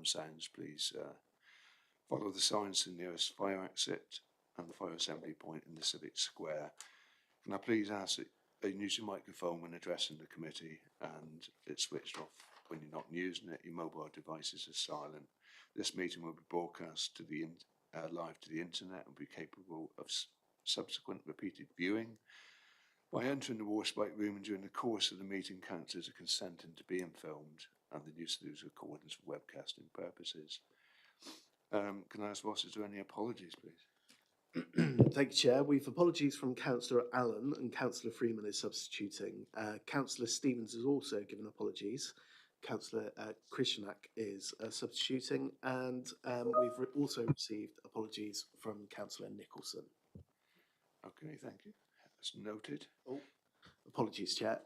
alarm sounds, please follow the signs to the nearest fire exit and the fire assembly point in the Civic Square. Can I please ask that you use your microphone when addressing the committee and it's switched off when you're not using it, your mobile devices are silent. This meeting will be broadcast to the live to the internet and be capable of subsequent repeated viewing. By entering the Warspite room and during the course of the meeting, councillors are consenting to being filmed and the use of these recordings for webcasting purposes. Can I ask Ross, is there any apologies, please? Thank you, Chair. We've apologies from Councillor Allen and Councillor Freeman is substituting. Councillor Stevens has also given apologies. Councillor Krishnak is substituting, and we've also received apologies from Councillor Nicholson. Okay, thank you. That's noted. Oh, apologies, Chair.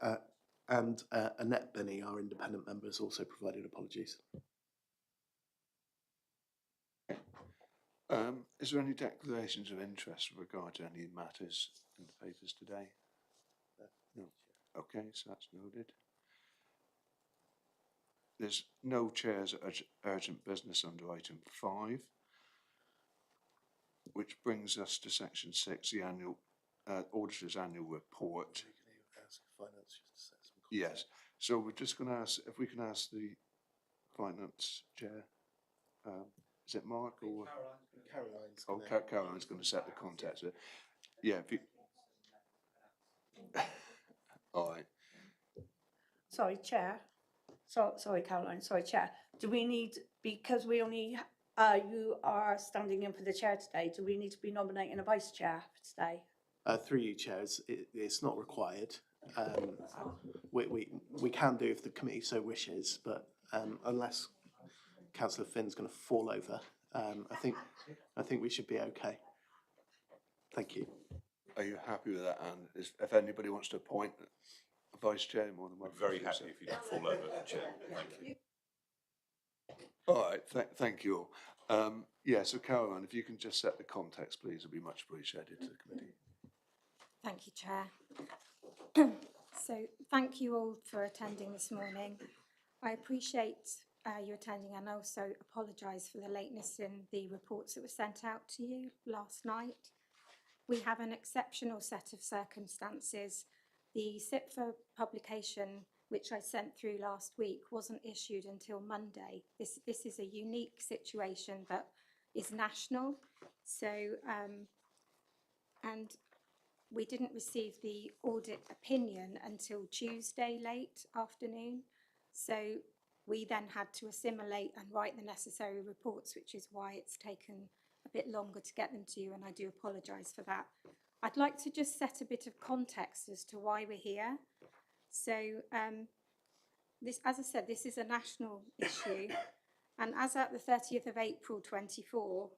And Annette Benny, our independent member, has also provided apologies. Is there any declarations of interest with regard to any matters in the papers today? No. Okay, so that's noted. There's no chair's urgent business under item 5, which brings us to section 6, the annual auditor's annual report. Yes, so we're just going to ask if we can ask the finance chair. Is it Mark or Caroline's going to set the context? Yeah. If you... All right. Sorry, Chair. Sorry, Caroline. Sorry, Chair. Do we need, because we only you are standing in for the chair today, do we need to be nominating a vice chair for today? Through you, chairs, it's not required. We can do if the committee so wishes, but unless Councillor Finn's going to fall over, I think we should be okay. Thank you. Are you happy with that, Anne? If anybody wants to appoint a vice chair, more than welcome. Very happy if you don't fall over, Chair. Thank you. All right, thank you all. Yeah, so Caroline, if you can just set the context, please, it'd be much appreciated to the committee. Thank you, Chair. So thank you all for attending this morning. I appreciate you attending and also apologise for the lateness in the reports that were sent out to you last night. We have an exceptional set of circumstances. The SIPFA publication, which I sent through last week, wasn't issued until Monday. This is a unique situation that is national. So, and we didn't receive the audit opinion until Tuesday late afternoon. So we then had to assimilate and write the necessary reports, which is why it's taken a bit longer to get them to you, and I do apologise for that. I'd like to just set a bit of context as to why we're here. So this, as I said, this is a national issue, and as at the 30th of April 24,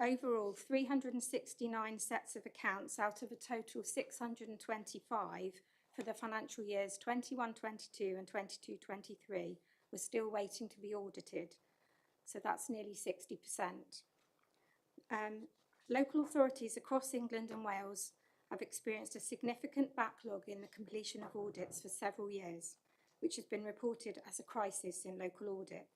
overall 369 sets of accounts out of a total 625 for the financial years 21-22 and 22-23 were still waiting to be audited. So that's nearly 60%. Local authorities across England and Wales have experienced a significant backlog in the completion of audits for several years, which has been reported as a crisis in local audit,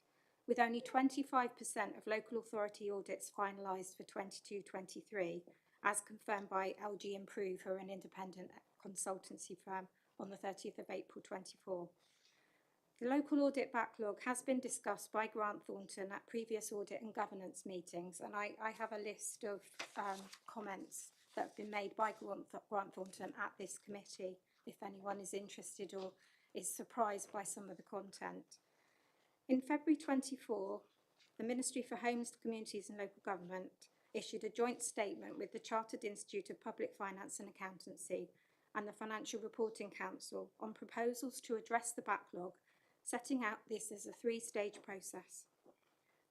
with only 25% of local authority audits finalised for 22-23, as confirmed by LG Improve, who are an independent consultancy firm, on the 30th of April 24. The local audit backlog has been discussed by Grant Thornton at previous audit and governance meetings, and I have a list of comments that have been made by Grant Thornton at this committee, if anyone is interested or is surprised by some of the content. In February 24, the Ministry for Homes, Communities and Local Government issued a joint statement with the Chartered Institute of Public Finance and Accountancy and the Financial Reporting Council on proposals to address the backlog, setting out this as a three-stage process.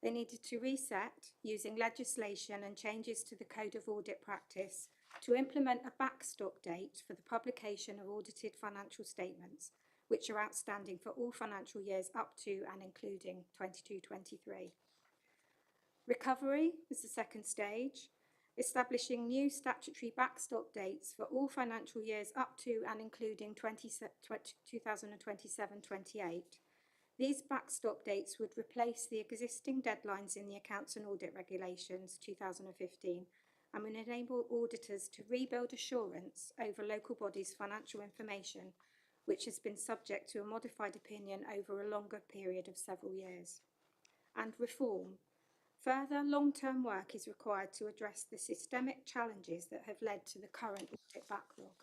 They needed to reset using legislation and changes to the Code of Audit Practice to implement a backstop date for the publication of audited financial statements, which are outstanding for all financial years up to and including 22-23. Recovery is the second stage, establishing new statutory backstop dates for all financial years up to and including 2027-28. These backstop dates would replace the existing deadlines in the Accounts and Audit Regulations 2015 and would enable auditors to rebuild assurance over local bodies' financial information, which has been subject to a modified opinion over a longer period of several years. And reform. Further long-term work is required to address the systemic challenges that have led to the current audit backlog.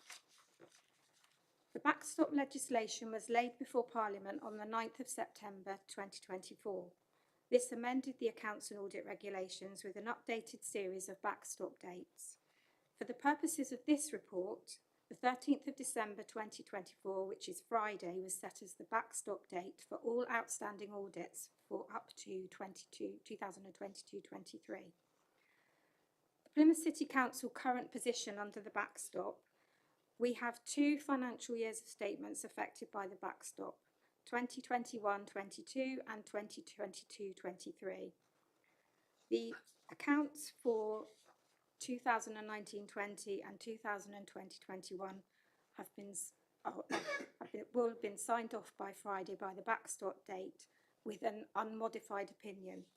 The backstop legislation was laid before Parliament on the 9th of September 2024. This amended the Accounts and Audit Regulations with an updated series of backstop dates. For the purposes of this report, the 13th of December 2024, which is Friday, was set as the backstop date for all outstanding audits for up to 2022-23. The Plymouth City Council current position under the backstop: we have 2 financial years of statements affected by the backstop, 2021-22 and 2022-23. The accounts for 2019-20 and 2020-21 will have been signed off by Friday by the backstop date with an unmodified opinion.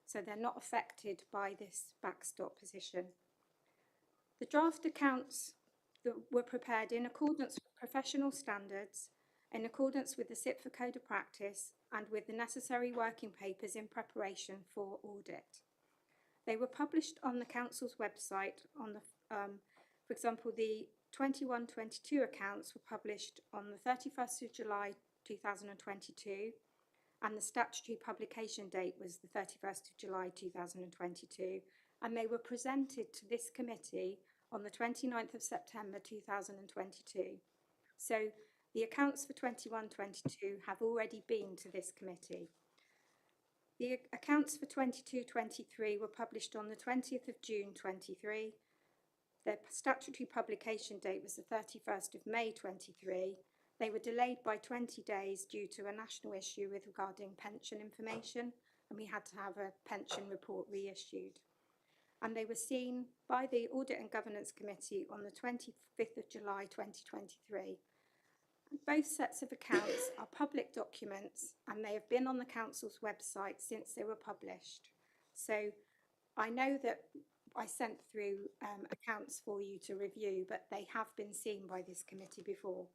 So they're not affected by this backstop position. The draft accounts that were prepared in accordance with professional standards, in accordance with the SIPFA Code of Practice, and with the necessary working papers in preparation for audit. They were published on the Council's website on the, for example, the 21-22 accounts were published on the 31st of July 2022, and the statutory publication date was the 31st of July 2022, and they were presented to this committee on the 29th of September 2022. So the accounts for 21-22 have already been to this committee. The accounts for 22-23 were published on the 20th of June 23. Their statutory publication date was the 31st of May 23. They were delayed by 20 days due to a national issue with regarding pension information, and we had to have a pension report reissued. And they were seen by the Audit and Governance Committee on the 25th of July 2023. Both sets of accounts are public documents, and they have been on the Council's website since they were published. So I know that I sent through accounts for you to review, but they have been seen by this committee before.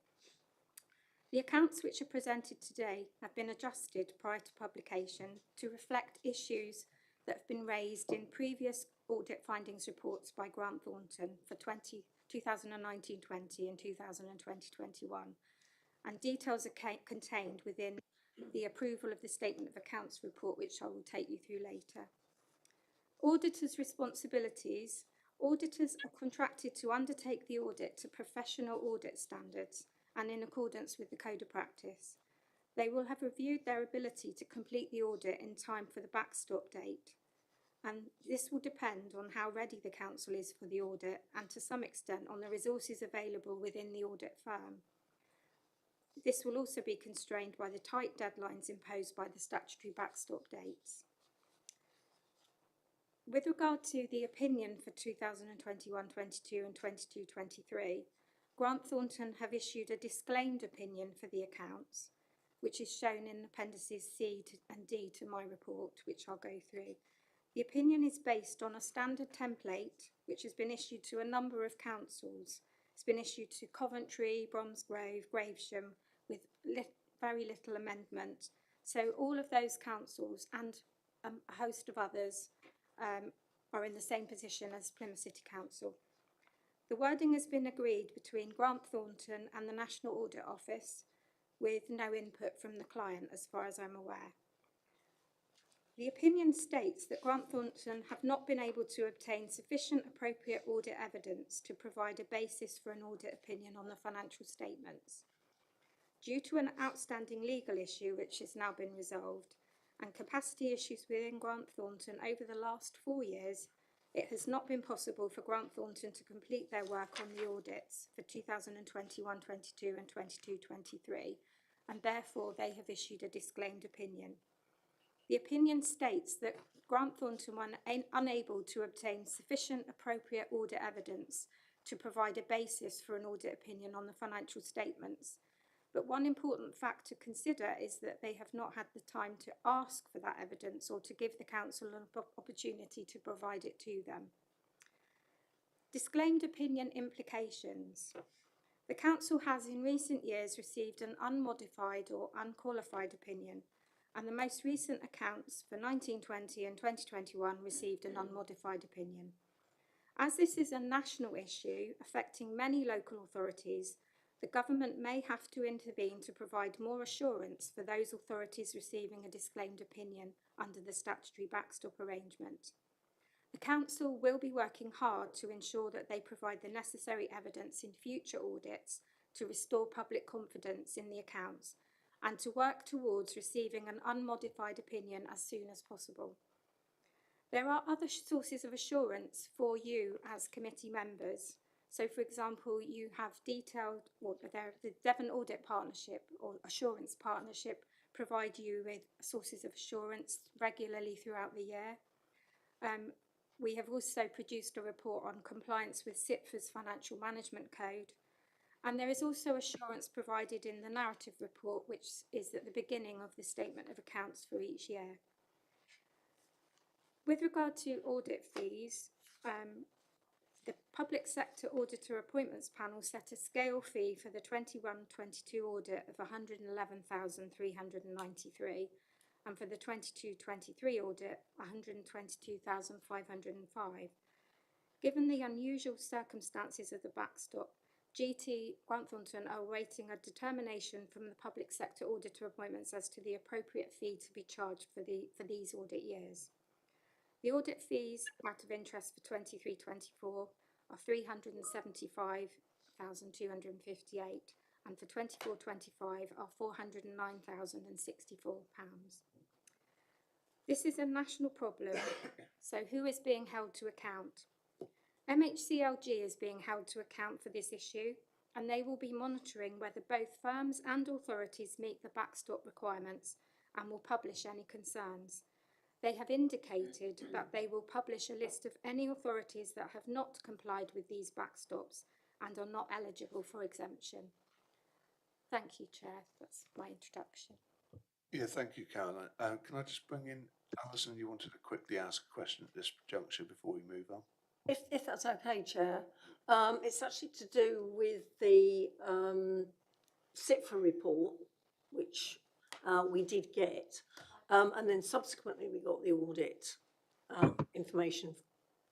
The accounts which are presented today have been adjusted prior to publication to reflect issues that have been raised in previous audit findings reports by Grant Thornton for 2019-20 and 2020-21, and details are contained within the approval of the Statement of Accounts report, which I will take you through later. Auditors' responsibilities. Auditors are contracted to undertake the audit to professional audit standards and in accordance with the Code of Practice. They will have reviewed their ability to complete the audit in time for the backstop date, and this will depend on how ready the Council is for the audit and to some extent on the resources available within the audit firm. This will also be constrained by the tight deadlines imposed by the statutory backstop dates. With regard to the opinion for 2021-22 and 22-23, Grant Thornton have issued a disclaimed opinion for the accounts, which is shown in appendices C and D to my report, which I'll go through. The opinion is based on a standard template which has been issued to a number of councils. It's been issued to Coventry, Bromsgrove, Gravesham, with very little amendment. So all of those councils and a host of others are in the same position as Plymouth City Council. The wording has been agreed between Grant Thornton and the National Audit Office, with no input from the client as far as I'm aware. The opinion states that Grant Thornton have not been able to obtain sufficient appropriate audit evidence to provide a basis for an audit opinion on the financial statements. Due to an outstanding legal issue which has now been resolved and capacity issues within Grant Thornton over the last 4 years, it has not been possible for Grant Thornton to complete their work on the audits for 2021-22 and 22-23, and therefore they have issued a disclaimed opinion. The opinion states that Grant Thornton were unable to obtain sufficient appropriate audit evidence to provide a basis for an audit opinion on the financial statements, But one important fact to consider is that they have not had the time to ask for that evidence or to give the council an opportunity to provide it to them. Disclaimed opinion implications. The council has in recent years received an unmodified or unqualified opinion, and the most recent accounts for 1920 and 2021 received an unmodified opinion. As this is a national issue affecting many local authorities, the government may have to intervene to provide more assurance for those authorities receiving a disclaimed opinion under the statutory backstop arrangement. The council will be working hard to ensure that they provide the necessary evidence in future audits to restore public confidence in the accounts and to work towards receiving an unmodified opinion as soon as possible. There are other sources of assurance for you as committee members. So, for example, you have detailed, or the Devon Audit Partnership or Assurance Partnership provide you with sources of assurance regularly throughout the year. We have also produced a report on compliance with SIPFA's Financial Management Code. And there is also assurance provided in the narrative report, which is at the beginning of the statement of accounts for each year. With regard to audit fees, the Public Sector Auditor Appointments Panel set a scale fee for the 21-22 audit of £111,393 and for the 22-23 audit £122,505. Given the unusual circumstances of the backstop, GT Grant Thornton are awaiting a determination from the Public Sector Auditor Appointments as to the appropriate fee to be charged for these audit years. The audit fees out of interest for 23-24 are £375,258 and for 24-25 are £409,064. This is a national problem, so who is being held to account? MHCLG is being held to account for this issue, and they will be monitoring whether both firms and authorities meet the backstop requirements and will publish any concerns. They have indicated that they will publish a list of any authorities that have not complied with these backstops and are not eligible for exemption. Thank you, Chair. That's my introduction. Yeah, thank you, Caroline. Can I just bring in Alison? You wanted to quickly ask a question at this juncture before we move on? If that's okay, Chair. It's actually to do with the SIPFA report, which we did get, and then subsequently we got the audit information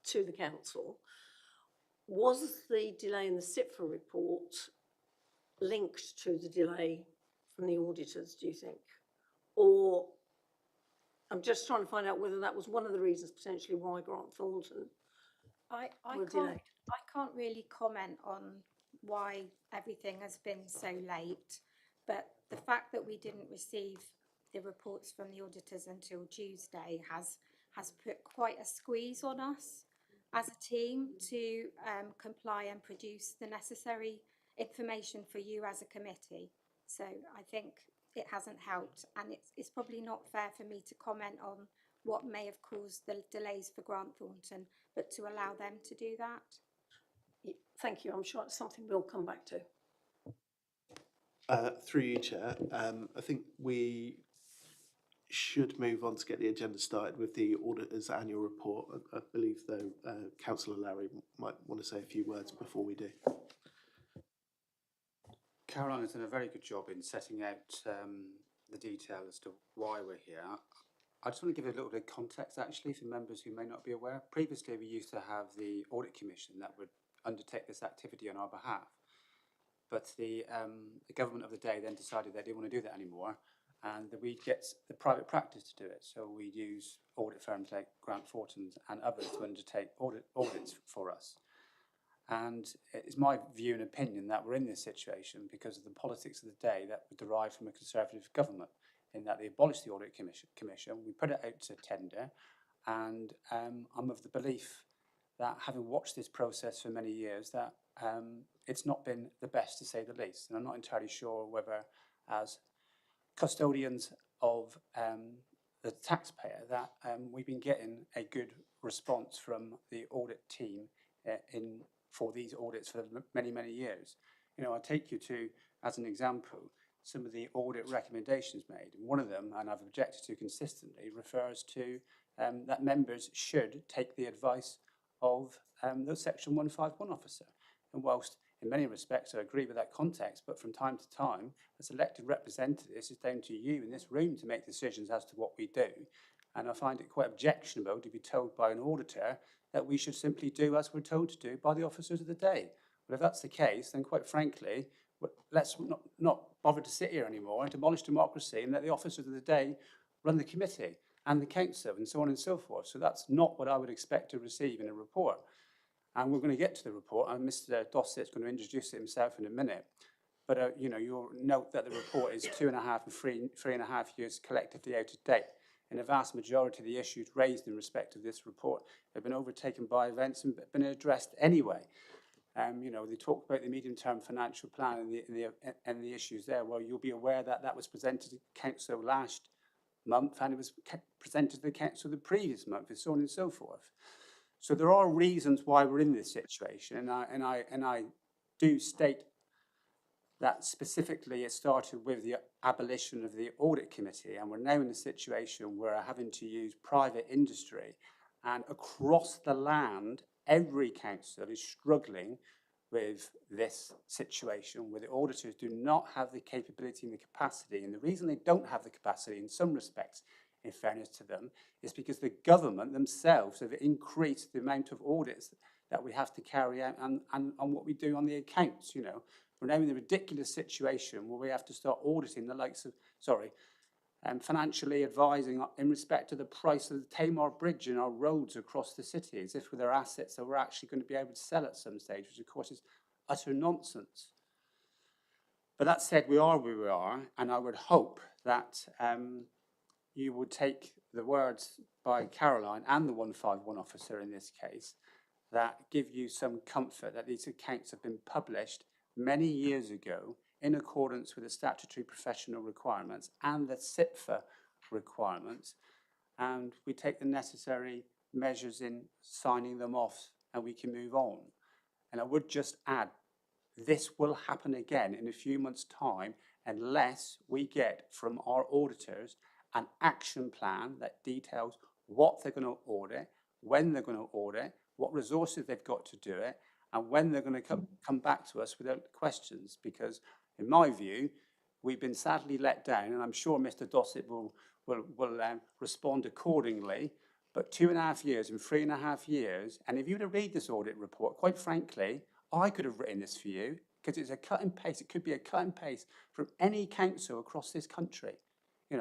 to the council. Was the delay in the SIPFA report linked to the delay from the auditors, do you think? Or I'm just trying to find out whether that was one of the reasons potentially why Grant Thornton I can't really comment on why everything has been so late, but the fact that we didn't receive the reports from the auditors until Tuesday has put quite a squeeze on us as a team to comply and produce the necessary information for you as a committee. So I think it hasn't helped, and it's probably not fair for me to comment on what may have caused the delays for Grant Thornton, but to allow them to do that. Thank you. I'm sure it's something we'll come back to. Through you, Chair, I think we should move on to get the agenda started with the auditor's annual report. I believe, though, Councillor Larry might want to say a few words before we do. Caroline has done a very good job in setting out the detail as to why we're here. I just want to give a little bit of context, actually, for members who may not be aware. Previously, we used to have the Audit Commission that would undertake this activity on our behalf. But the government of the day then decided they didn't want to do that anymore, and that we'd get the private practice to do it. So we'd use audit firms like Grant Thornton's and others to undertake audits for us. And it's my view and opinion that we're in this situation because of the politics of the day that were derived from a Conservative government, in that they abolished the Audit Commission, we put it out to tender, and I'm of the belief that, having watched this process for many years, that it's not been the best, to say the least. And I'm not entirely sure whether, as custodians of the taxpayer, that we've been getting a good response from the audit team for these audits for many, many years. You know, I'll take you to, as an example, some of the audit recommendations made. And one of them, and I've objected to consistently, refers to that members should take the advice of the Section 151 officer. And whilst in many respects I agree with that context, but from time to time, as elected representatives, it's down to you in this room to make decisions as to what we do. And I find it quite objectionable to be told by an auditor that we should simply do as we're told to do by the officers of the day. But if that's the case, then quite frankly, let's not bother to sit here anymore and demolish democracy and let the officers of the day run the committee and the council and so on and so forth. So that's not what I would expect to receive in a report. And we're going to get to the report, and Mr. Dossett's going to introduce it himself in a minute. But, you'll note that the report is 2.5 and 3.5 years collectively out of date. And the vast majority of the issues raised in respect of this report have been overtaken by events and been addressed anyway. They talk about the medium-term financial plan and the issues there. Well, you'll be aware that that was presented to council last month and it was presented to the council the previous month, and so on and so forth. So there are reasons why we're in this situation, and I do state that specifically it started with the abolition of the audit committee, and we're now in a situation where we're having to use private industry, and across the land, every council is struggling with this situation where the auditors do not have the capability and the capacity. And the reason they don't have the capacity in some respects, in fairness to them, is because the government themselves have increased the amount of audits that we have to carry out and on what we do on the accounts. We're now in the ridiculous situation where we have to start auditing the likes of, financially advising in respect to the price of the Tamar Bridge and our roads across the city, as if with our assets that we're actually going to be able to sell at some stage, which of course is utter nonsense. But that said, we are where we are, and I would hope that you would take the words by Caroline and the 151 officer in this case that give you some comfort that these accounts have been published many years ago in accordance with the statutory professional requirements and the SIPFA requirements, and we take the necessary measures in signing them off and we can move on. And I would just add, this will happen again in a few months' time unless we get from our auditors an action plan that details what they're going to audit, when they're going to audit, what resources they've got to do it, and when they're going to come back to us without questions. Because in my view, we've been sadly let down, and I'm sure Mr. Dossett will respond accordingly. But 2.5 years and 3.5 years, and if you were to read this audit report, quite frankly, I could have written this for you, because it's a cut and paste. It could be a cut and paste from any council across this country.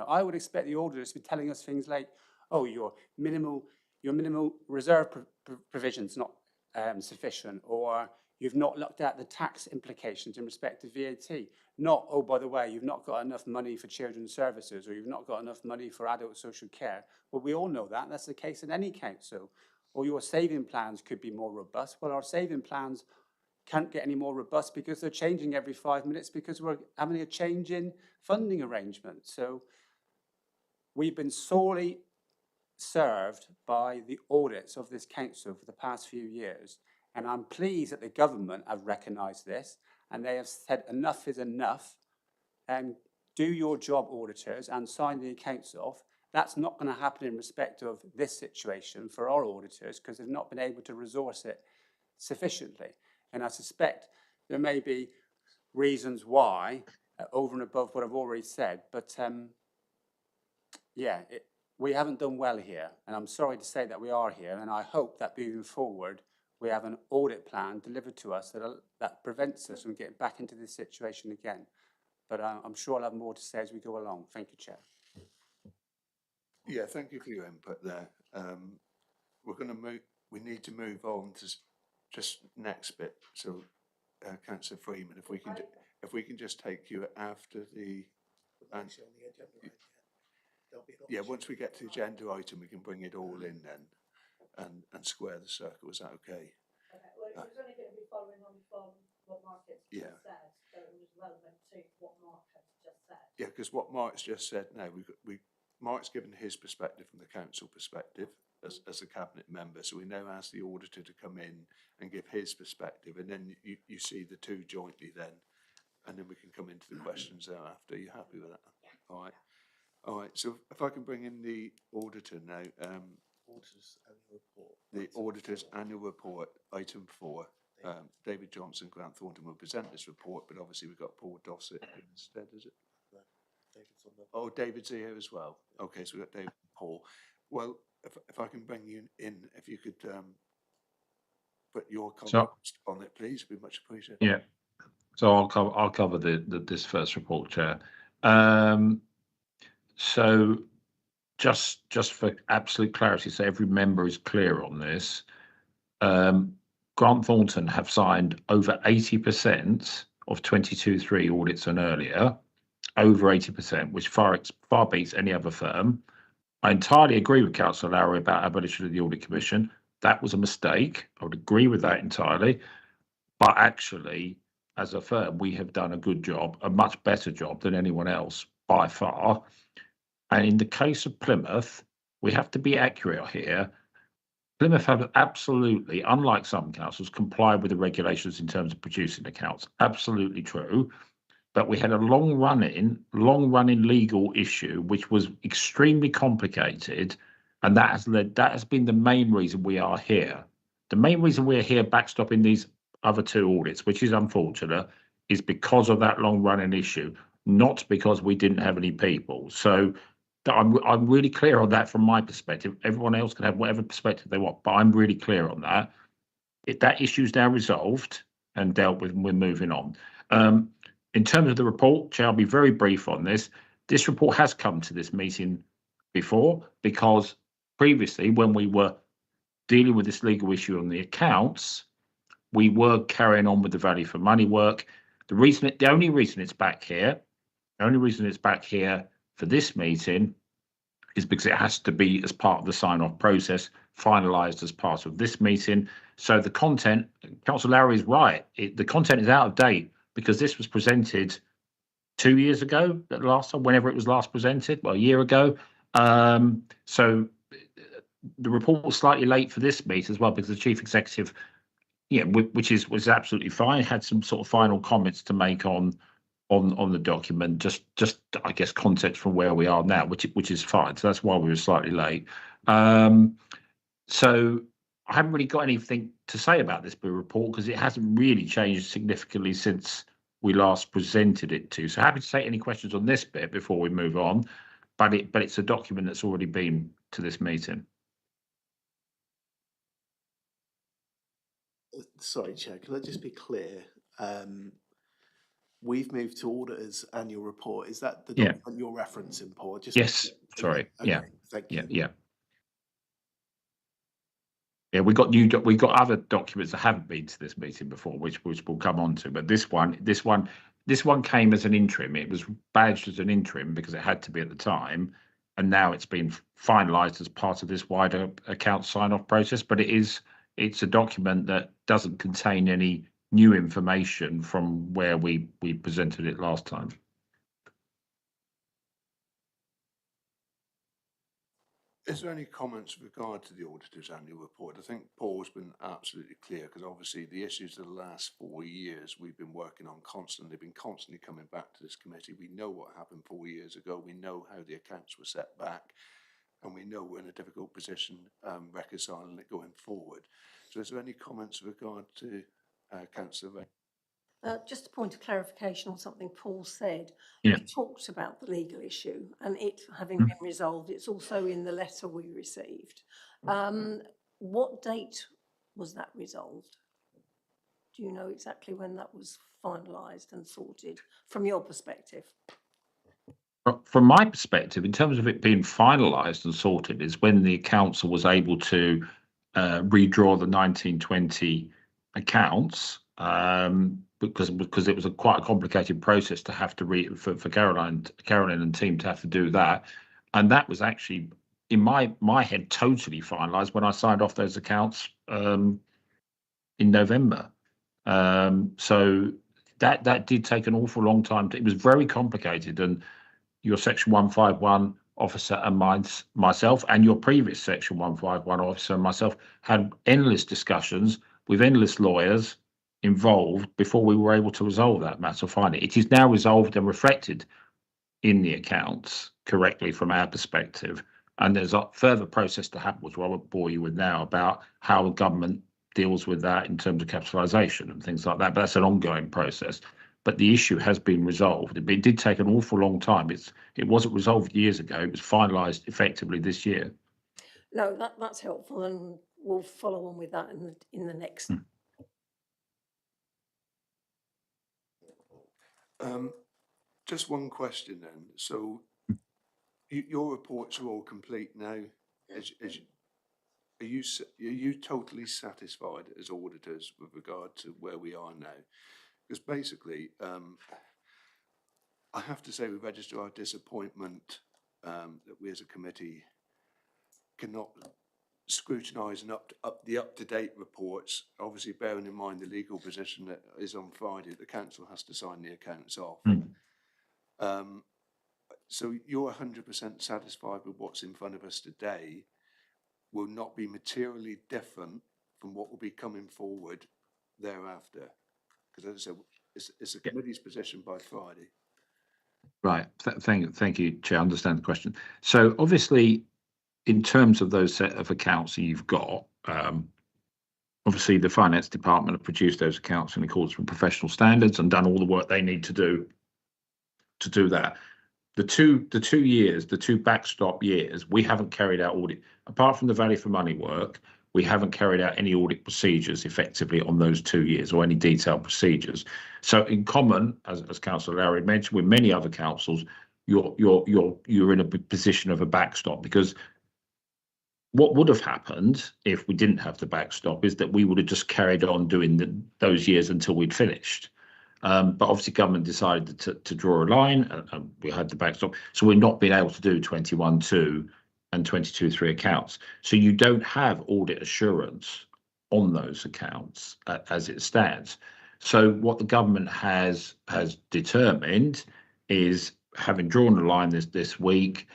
I would expect the auditors to be telling us things like, oh, your minimal reserve provision's not sufficient, or you've not looked at the tax implications in respect to VAT. Not, oh, by the way, you've not got enough money for children's services, or you've not got enough money for adult social care. Well, we all know that. That's the case in any council. Or your saving plans could be more robust. Well, our saving plans can't get any more robust because they're changing every 5 minutes because we're having a change in funding arrangements. So we've been sorely served by the audits of this council for the past few years. And I'm pleased that the government have recognised this and they have said enough is enough. Do your job, auditors, and sign the accounts off. That's not going to happen in respect of this situation for our auditors because they've not been able to resource it sufficiently. And I suspect there may be reasons why, over and above what I've already said. But we haven't done well here. And I'm sorry to say that we are here. And I hope that moving forward, we have an audit plan delivered to us that prevents us from getting back into this situation again. But I'm sure I'll have more to say as we go along. Thank you, Chair. Yeah, thank you for your input there. We need to move on to just next bit. So, Councillor Freeman, if we can just take you after the. Once we get to the agenda item, we can bring it all in then, and square the circle. Is that okay? Okay. Well, it was only going to be following on from what Mark has just said, so it was relevant to what Mark has just said. Yeah, because what Mark's just said now, Mark's given his perspective from the council perspective as a cabinet member, so we now ask the auditor to come in and give his perspective, and then you see the two jointly then and then we can come into the questions thereafter. Are you happy with that? All right. All right. So if I can bring in the auditor now, Auditor's annual report. the auditor's annual report, item 4. David Johnson, Grant Thornton will present this report, but obviously we've got Paul Dossett instead, is it? No, David's on the. Oh, David's here as well. Okay, so we've got David and Paul. Well, if I can bring you in, if you could put your comments on it, please, it'd be much appreciated. Yeah. So I'll cover this first report, Chair. So just for absolute clarity, so every member is clear on this. Grant Thornton have signed over 80% of 22/3 audits and earlier, over 80%, which far beats any other firm. I entirely agree with Councillor Lowry about abolition of the Audit Commission. That was a mistake. I would agree with that entirely. But actually, as a firm, we have done a good job, a much better job than anyone else by far. And in the case of Plymouth, we have to be accurate here. Plymouth have absolutely, unlike some councils, complied with the regulations in terms of producing accounts. Absolutely true. But we had a long-running legal issue, which was extremely complicated, and that has been the main reason we are here. The main reason we're here backstopping these other 2 audits, which is unfortunate, is because of that long-running issue, not because we didn't have any people. So I'm really clear on that from my perspective. Everyone else can have whatever perspective they want, but I'm really clear on that. That issue is now resolved and dealt with, and we're moving on. In terms of the report, Chair, I'll be very brief on this. This report has come to this meeting before, because previously, when we were dealing with this legal issue on the accounts, we were carrying on with the value for money work. The only reason it's back here for this meeting is because it has to be as part of the sign-off process, finalised as part of this meeting. So the content, Councillor Lowry is right. The content is out of date because this was presented 2 years ago, at last time, whenever it was last presented, well, a year ago. So the report was slightly late for this meeting as well, because the Chief Executive, which was absolutely fine, had some sort of final comments to make on the document, just I guess context from where we are now, which is fine. So that's why we were slightly late. So I haven't really got anything to say about this report because it hasn't really changed significantly since we last presented it to. So happy to take any questions on this bit before we move on, but it's a document that's already been to this meeting. Sorry, Chair, can I just be clear? We've moved to auditor's annual report. Is that the document you're referencing, Paul? Yes, sorry. Okay, Yeah. Thank you. Yeah, we got other documents that haven't been to this meeting before, which we'll come on to. But this one came as an interim. It was badged as an interim because it had to be at the time, and now it's been finalised as part of this wider account sign-off process. But it's a document that doesn't contain any new information from where we presented it last time. Is there any comments with regard to the auditor's annual report? I think Paul's been absolutely clear, because obviously the issues of the last 4 years we've been working on constantly, been constantly coming back to this committee. We know what happened 4 years ago. We know how the accounts were set back, and we know we're in a difficult position reconciling it going forward. So is there any comments with regard to Councillor Ray? Just a point of clarification on something Paul said. Yeah. We talked about the legal issue and it having been resolved. It's also in the letter we received. What date was that resolved? Do you know exactly when that was finalised and sorted from your perspective? From my perspective, in terms of it being finalised and sorted, is when the council was able to redraw the 1920 accounts, because it was quite a complicated process to have to for Caroline and team to have to do that, and that was actually in my head totally finalised when I signed off those accounts in November. So that did take an awful long time. It was very complicated, and your Section 151 officer and myself, and your previous Section 151 officer and myself had endless discussions with endless lawyers involved before we were able to resolve that matter finally. It is now resolved and reflected in the accounts correctly from our perspective. And there's a further process to happen, which I won't bore you with now, about how the government deals with that in terms of capitalisation and things like that. But that's an ongoing process. But the issue has been resolved. It did take an awful long time. It wasn't resolved years ago. It was finalised effectively this year. No, that's helpful, and we'll follow on with that in the next. Just one question then. So your reports are all complete now. Are you totally satisfied as auditors with regard to where we are now? Because basically, I have to say we register our disappointment that we as a committee cannot scrutinise and up-to-date reports, obviously bearing in mind the legal position that is on Friday, the council has to sign the accounts off. So you're 100% satisfied with what's in front of us today will not be materially different from what will be coming forward thereafter? Because as I said, it's the committee's position by Friday. Right. Thank you, Chair. I understand the question. So obviously, in terms of those set of accounts that you've got, obviously the finance department have produced those accounts in accordance with professional standards and done all the work they need to do that. The two backstop years, we haven't carried out audit. Apart from the value for money work, we haven't carried out any audit procedures effectively on those 2 years or any detailed procedures. So in common, as Councillor Lowry mentioned, with many other councils, you're in a position of a backstop, because what would have happened if we didn't have the backstop is that we would have just carried on doing those years until we'd finished. But obviously government decided to draw a line, and we had the backstop. So we're not being able to do 21-2 and 22-3 accounts. So you don't have audit assurance on those accounts as it stands. So what the government has determined is, having drawn a line this week,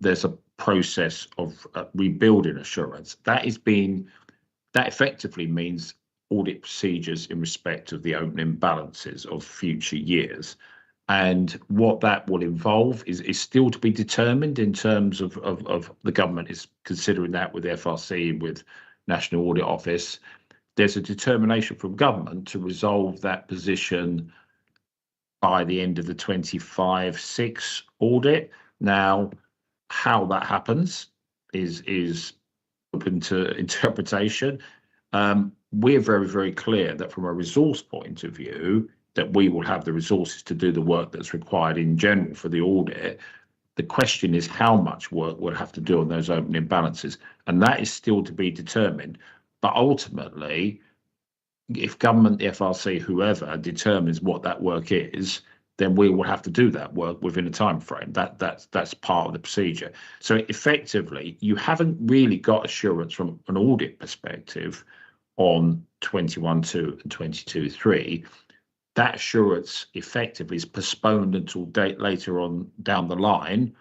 there's a process of rebuilding assurance. That effectively means audit procedures in respect of the opening balances of future years. And what that will involve is still to be determined in terms of the government is considering that with the FRC, with National Audit Office. There's a determination from government to resolve that position by the end of the 25-6 audit. Now, how that happens is open to interpretation. We're very, very clear that from a resource point of view, that we will have the resources to do the work that's required in general for the audit. The question is how much work we'll have to do on those opening balances, and that is still to be determined. But ultimately, if government, the FRC, whoever determines what that work is, then we will have to do that work within a time frame. That's part of the procedure. So effectively, you haven't really got assurance from an audit perspective on 21-2 and 22-3. That assurance effectively is postponed until date later on down the line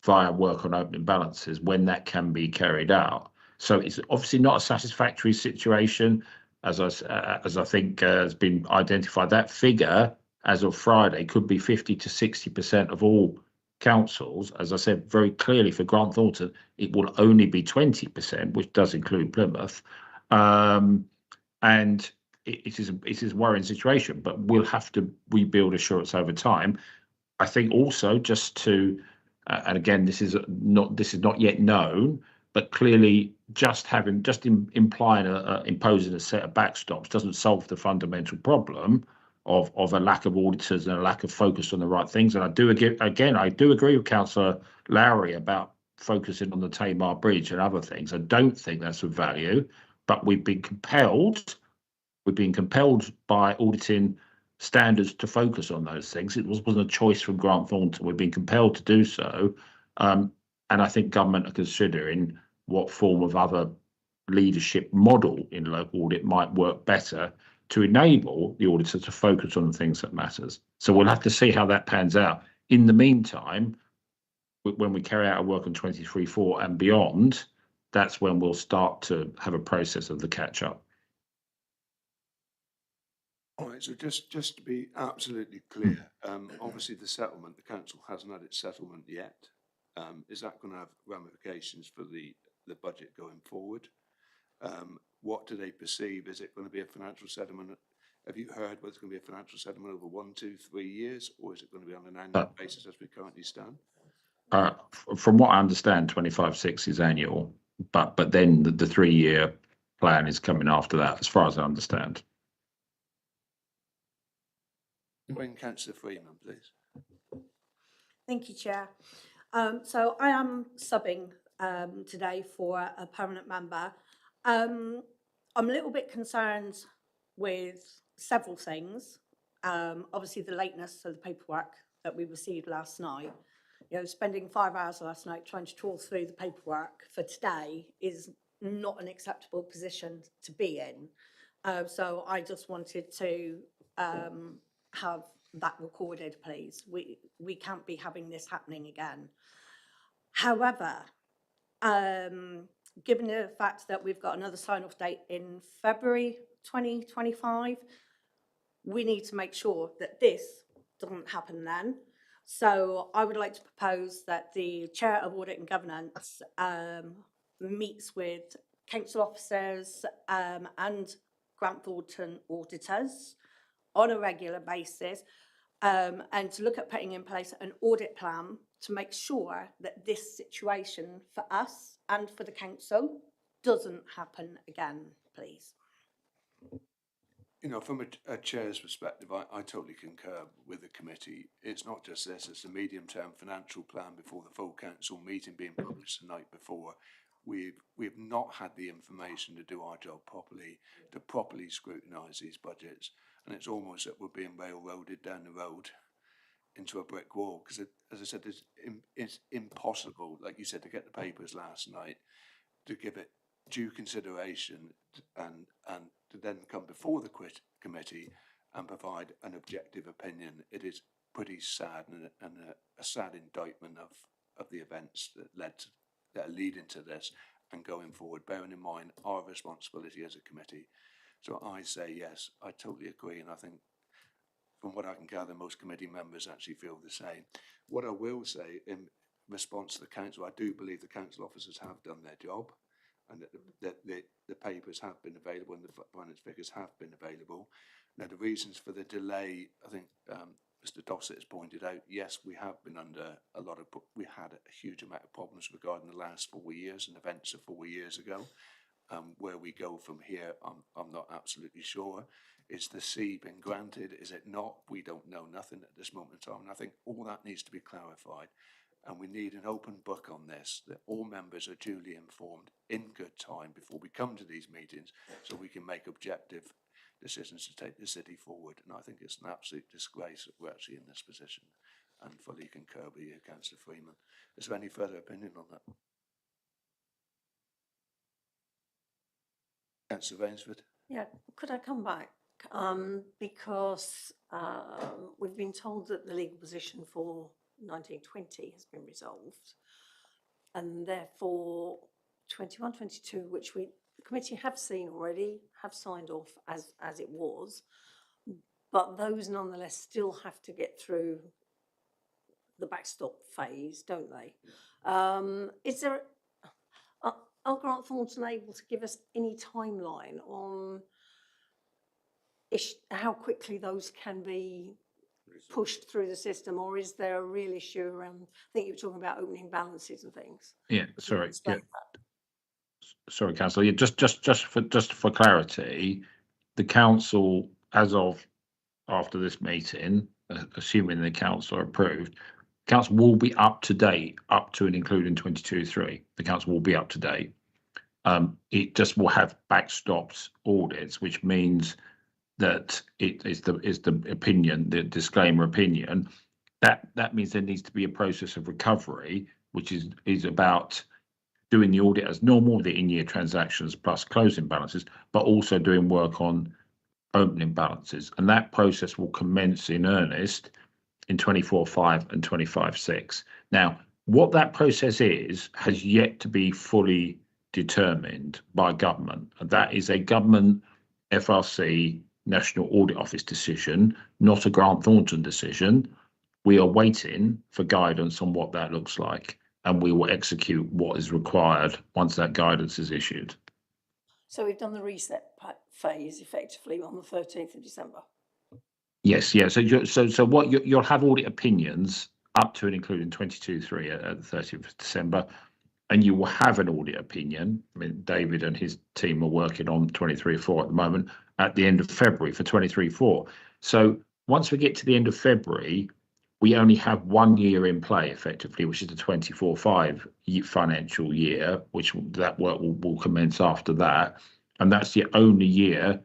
via work on opening balances, when that can be carried out. So it's obviously not a satisfactory situation, as I think has been identified. That figure as of Friday could be 50 to 60% of all councils. As I said very clearly, for Grant Thornton, it will only be 20%, which does include Plymouth. And it is a worrying situation, but we'll have to rebuild assurance over time. I think also, just to, and again, this is not yet known, but clearly implying imposing a set of backstops doesn't solve the fundamental problem of a lack of auditors and a lack of focus on the right things. And I do agree with Councillor Lowry about focusing on the Tamar Bridge and other things. I don't think that's of value, but we've been compelled by auditing standards to focus on those things. It wasn't a choice from Grant Thornton. We've been compelled to do so. And I think government are considering what form of other leadership model in local audit might work better to enable the auditor to focus on the things that matters. So we'll have to see how that pans out. In the meantime, when we carry out our work on 23-4 and beyond, that's when we'll start to have a process of the catch-up. All right, so just to be absolutely clear, obviously the settlement, the council hasn't had its settlement yet. Is that going to have ramifications for the budget going forward? What do they perceive? Is it going to be a financial settlement? Have you heard whether it's going to be a financial settlement over 1, 2, 3 years, or is it going to be on an annual basis as we currently stand? From what I understand, 25/6 is annual, but then the 3-year plan is coming after that, as far as I understand. Bring Councillor Freeman, please. Thank you, Chair. So I am subbing today for a permanent member. I'm a little bit concerned with several things. Obviously, the lateness of the paperwork that we received last night. You know, spending 5 hours last night trying to trawl through the paperwork for today is not an acceptable position to be in. So I just wanted to have that recorded, please. We can't be having this happening again. However, given the fact that we've got another sign-off date in February 2025, we need to make sure that this doesn't happen then. So I would like to propose that the Chair of Audit and Governance meets with council officers and Grant Thornton auditors on a regular basis and to look at putting in place an audit plan to make sure that this situation for us and for the council doesn't happen again, please. You know, from a chair's perspective, I totally concur with the committee. It's not just this, it's a medium-term financial plan before the full council meeting being published the night before. We've not had the information to do our job properly, to properly scrutinise these budgets, and it's almost that we're being railroaded down the road into a brick wall, because as I said, it's impossible, like you said, to get the papers last night, to give it due consideration and to then come before the committee and provide an objective opinion. It is pretty sad and a sad indictment of the events that are leading to this and going forward, bearing in mind our responsibility as a committee. So I say yes, I totally agree, and I think from what I can gather, most committee members actually feel the same. What I will say in response to the council, I do believe the council officers have done their job, and that the papers have been available and the finance figures have been available. Now, the reasons for the delay, I think Mr. Dossett has pointed out, yes, we have been under we had a huge amount of problems regarding the last 4 years and events of 4 years ago. Where we go from here, I'm not absolutely sure. Is the C been granted? Is it not? We don't know nothing at this moment in time. And I think all that needs to be clarified. And we need an open book on this, that all members are duly informed in good time before we come to these meetings, so we can make objective decisions to take the city forward. And I think it's an absolute disgrace that we're actually in this position, and fully concur with you, Councillor Freeman. Is there any further opinion on that? Councillor Rainsford? Yeah, could I come back? Because we've been told that the legal position for 1920 has been resolved, and therefore 21-22, which the committee have seen already, have signed off as it was, but those nonetheless still have to get through the backstop phase, don't they? Is there, are Grant Thornton able to give us any timeline on how quickly those can be pushed through the system, or is there a real issue around, I think you were talking about opening balances and things? Yeah, sorry. Yeah. Sorry, Councillor. Yeah, just for clarity, the council, as of after this meeting, assuming the council are approved, council will be up to date up to and including 22/3. The council will be up to date. It just will have backstopped audits, which means that it is the opinion, the disclaimer opinion, that means there needs to be a process of recovery, which is about doing the audit as normal, the in-year transactions plus closing balances, but also doing work on opening balances. And that process will commence in earnest in 24/5 and 25/6. Now, what that process is has yet to be fully determined by government. That is a government FRC National Audit Office decision, not a Grant Thornton decision. We are waiting for guidance on what that looks like, and we will execute what is required once that guidance is issued. So we've done the reset phase effectively on the 13th of December. Yes, yeah. So what you'll have audit opinions up to and including 22.3 at the 30th of December, and you will have an audit opinion. I mean, David and his team are working on 23.4 at the moment at the end of February for 23.4. So once we get to the end of February, we only have 1 year in play effectively, which is the 24-5 financial year, which that work will commence after that. And that's the only year,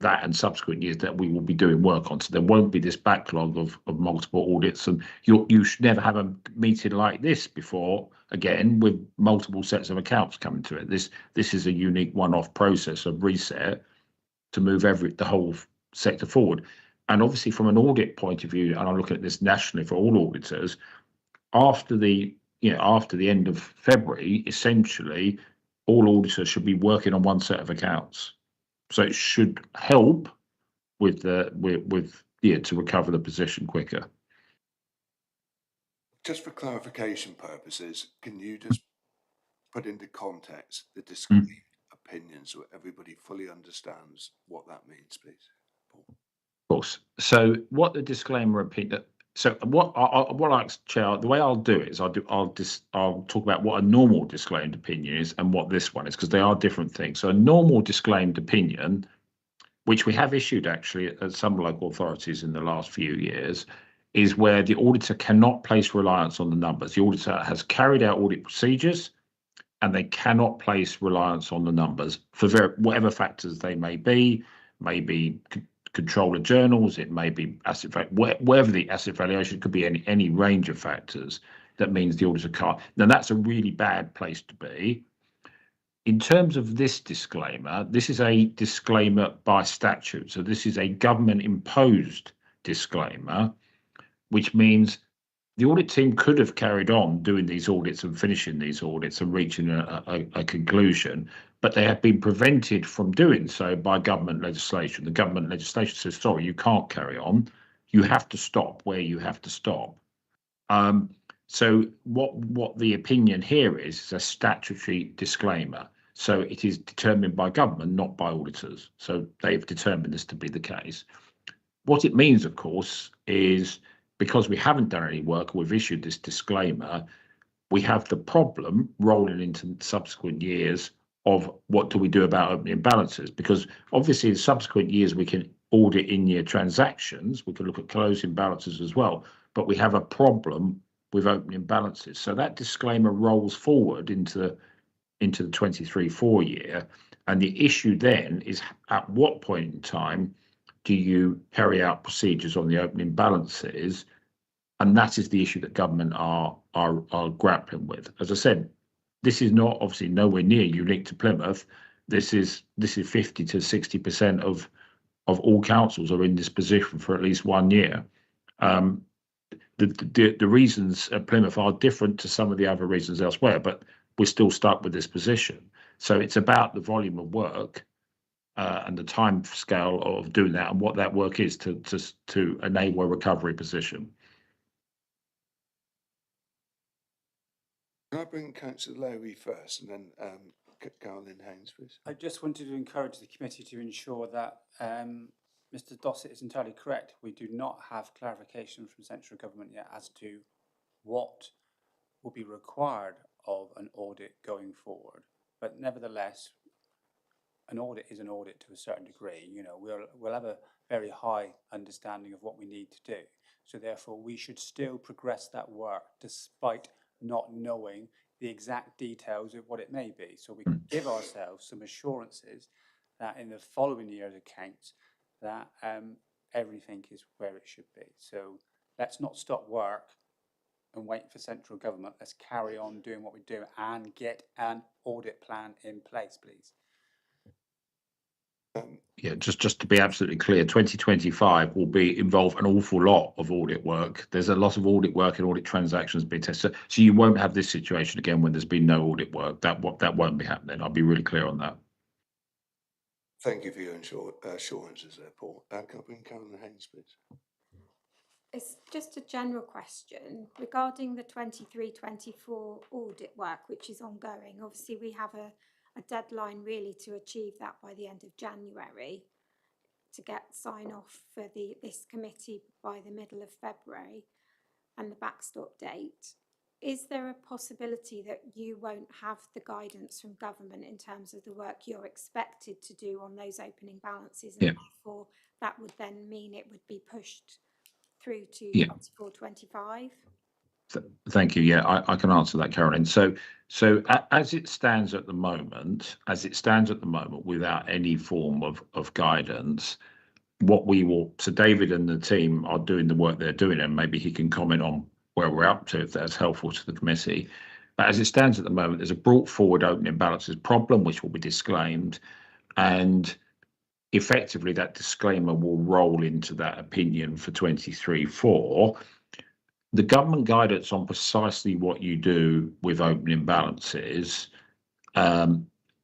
that and subsequent years, that we will be doing work on. So there won't be this backlog of multiple audits, and you should never have a meeting like this before again with multiple sets of accounts coming to it. This is a unique one-off process of reset to move the whole sector forward. And obviously from an audit point of view, and I'm looking at this nationally for all auditors, after the end of February, essentially all auditors should be working on one set of accounts. So it should help with to recover the position quicker. Just for clarification purposes, can you just put into context the disclaimed opinions so everybody fully understands what that means, please? Paul. Of course. So what the disclaimer opinion. So what I Chair, the way I'll do it is I'll talk about what a normal disclaimed opinion is and what this one is, because they are different things. So a normal disclaimed opinion, which we have issued actually at some local authorities in the last few years, is where the auditor cannot place reliance on the numbers. The auditor has carried out audit procedures and they cannot place reliance on the numbers for whatever factors they may be controller journals, it may be asset, wherever the asset valuation, could be any range of factors. That means the auditor can't. Now that's a really bad place to be. In terms of this disclaimer, this is a disclaimer by statute. So this is a government imposed disclaimer, which means the audit team could have carried on doing these audits and finishing these audits and reaching a conclusion, but they have been prevented from doing so by government legislation. The government legislation says, sorry, you can't carry on. You have to stop where you have to stop. So what the opinion here is a statutory disclaimer. So it is determined by government, not by auditors. So they've determined this to be the case. What it means, of course, is because we haven't done any work, we've issued this disclaimer, we have the problem rolling into subsequent years of what do we do about opening balances? Because obviously in subsequent years we can audit in-year transactions, we can look at closing balances as well, but we have a problem with opening balances. So that disclaimer rolls forward into the 23-4 year, and the issue then is at what point in time do you carry out procedures on the opening balances? And that is the issue that government are grappling with. As I said, this is not obviously nowhere near unique to Plymouth. This is 50 to 60% of all councils are in this position for at least 1 year. The reasons at Plymouth are different to some of the other reasons elsewhere, but we're still stuck with this position. So it's about the volume of work and the time scale of doing that and what that work is to enable a recovery position. Can I bring Councillor Lowry first and then Caroline Haynes, please? I just wanted to encourage the committee to ensure that Mr. Dossett is entirely correct. We do not have clarification from central government yet as to what will be required of an audit going forward. But nevertheless, an audit is an audit to a certain degree. You know, we'll have a very high understanding of what we need to do. So therefore, we should still progress that work despite not knowing the exact details of what it may be. So we can give ourselves some assurances that in the following year's accounts that everything is where it should be. So let's not stop work and wait for central government. Let's carry on doing what we do and get an audit plan in place, please. Yeah, just to be absolutely clear, 2025 will involve an awful lot of audit work. There's a lot of audit work and audit transactions being tested. So you won't have this situation again when there's been no audit work. That won't be happening. I'll be really clear on that. Thank you for your assurances there, Paul. Can I bring Carolyn Haynes, please? It's just a general question regarding the 23-24 audit work, which is ongoing. Obviously, we have a deadline really to achieve that by the end of January to get sign off for this committee by the middle of February and the backstop date. Is there a possibility that you won't have the guidance from government in terms of the work you're expected to do on those opening balances, and therefore that would then mean it would be pushed through to 24-25? Thank you. Yeah, I can answer that, Carolyn. So as it stands at the moment, without any form of guidance, what we will, so David and the team are doing the work they're doing, and maybe he can comment on where we're up to if that's helpful to the committee. But as it stands at the moment, there's a brought forward opening balances problem which will be disclaimed, and effectively that disclaimer will roll into that opinion for 23-4. The government guidance on precisely what you do with opening balances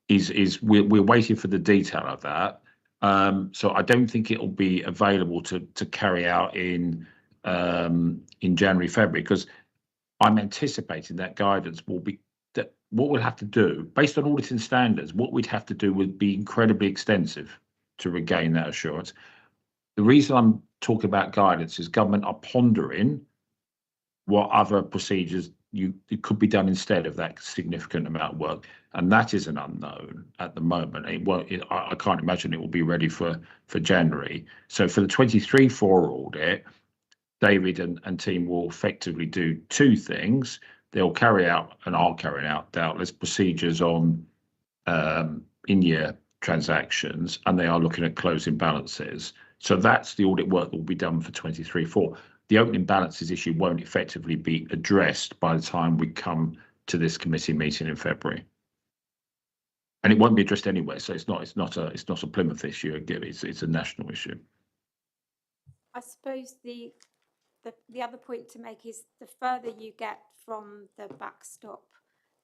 is we're waiting for the detail of that. So I don't think it will be available to carry out in January, February, because I'm anticipating that guidance will be that what we'll have to do based on auditing standards, what we'd have to do would be incredibly extensive to regain that assurance. The reason I'm talking about guidance is government are pondering what other procedures it could be done instead of that significant amount of work, and that is an unknown at the moment. I can't imagine it will be ready for January. So for the 23-4 audit, David and team will effectively do two things. They'll carry out, and are carrying out, doubtless procedures on in-year transactions, and they are looking at closing balances. So that's the audit work that will be done for 23-4. The opening balances issue won't effectively be addressed by the time we come to this committee meeting in February, and it won't be addressed anyway. So it's not a Plymouth issue. It's a national issue. I suppose the other point to make is the further you get from the backstop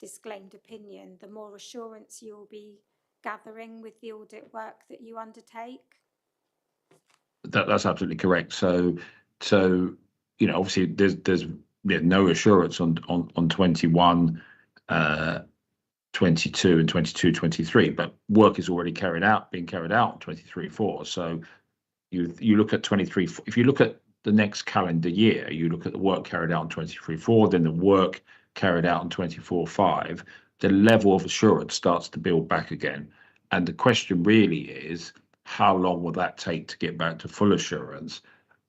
disclaimed opinion, the more assurance you'll be gathering with the audit work that you undertake. That's absolutely correct. So obviously there's no assurance on 21, 22 and 22, 23, but work is already being carried out on 23-4. So you look at 23, if you look at the next calendar year, you look at the work carried out on 23-4, then the work carried out on 24-5, the level of assurance starts to build back again. And the question really is, how long will that take to get back to full assurance?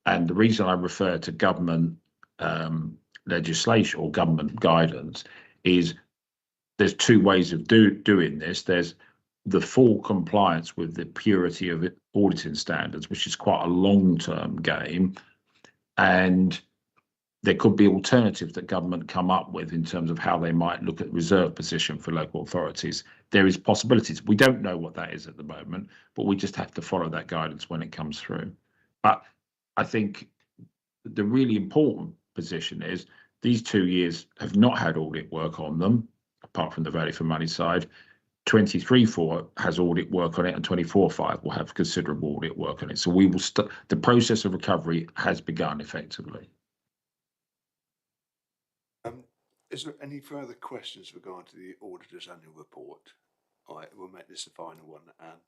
And the reason I refer to government legislation or government guidance is there's two ways of doing this. There's the full compliance with the purity of auditing standards, which is quite a long-term game. And there could be alternatives that government come up with in terms of how they might look at reserve position for local authorities. There is possibilities. We don't know what that is at the moment, but we just have to follow that guidance when it comes through. But I think the really important position is these 2 years have not had audit work on them, apart from the value for money side. 23-4 has audit work on it, and 24-5 will have considerable audit work on it. So we will the process of recovery has begun effectively. Is there any further questions regarding to the auditor's annual report? All right, we'll make this the final one, Anne.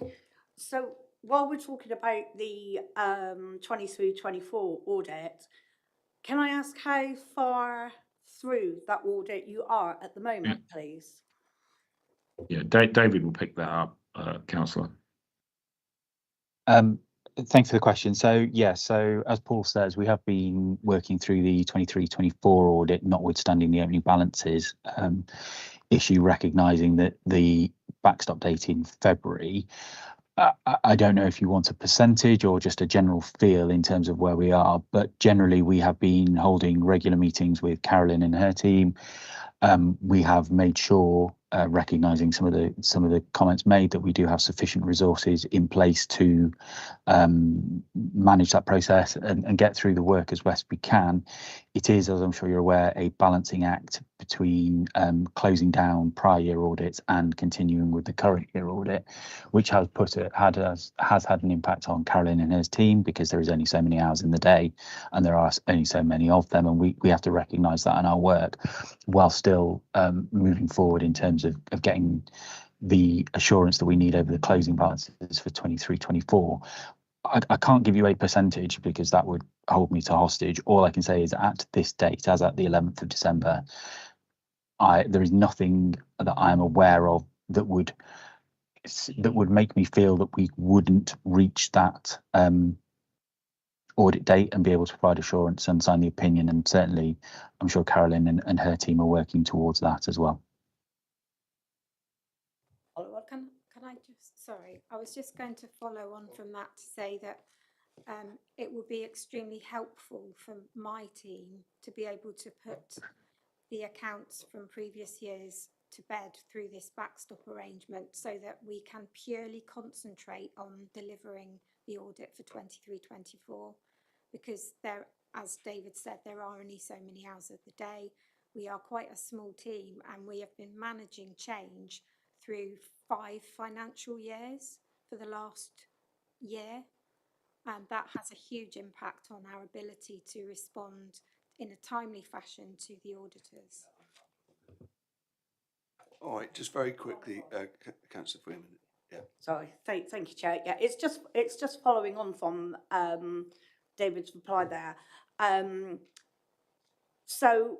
Okay. So while we're talking about the 23-24 audit, can I ask how far through that audit you are at the moment, please? Yeah, David will pick that up, Councillor. Thanks for the question. So as Paul says, we have been working through the 23-24 audit, notwithstanding the opening balances issue, recognising that the backstop date in February. I don't know if you want a percentage or just a general feel in terms of where we are, but generally we have been holding regular meetings with Carolyn and her team. We have made sure recognising some of the comments made, that we do have sufficient resources in place to manage that process and get through the work as best we can. It is, as I'm sure you're aware, a balancing act between closing down prior year audits and continuing with the current year audit, which has had an impact on Carolyn and her team, because there is only so many hours in the day and there are only so many of them, and we have to recognise that in our work, while still moving forward in terms of getting the assurance that we need over the closing balances for 23-24. I can't give you a percentage because that would hold me to hostage. All I can say is at this date, as at the 11th of December, there is nothing that I'm aware of that would make me feel that we wouldn't reach that audit date and be able to provide assurance and sign the opinion. And certainly, I'm sure Carolyn and her team are working towards that as well. Can I just, sorry, I was just going to follow on from that to say that it would be extremely helpful for my team to be able to put the accounts from previous years to bed through this backstop arrangement, so that we can purely concentrate on delivering the audit for 23-24, because there, as David said, there are only so many hours of the day. We are quite a small team and we have been managing change through 5 financial years for the last year, and that has a huge impact on our ability to respond in a timely fashion to the auditors. All right, just very quickly, Councillor Freeman. Yeah. Sorry, thank you, Chair. Yeah, it's just following on from David's reply there. So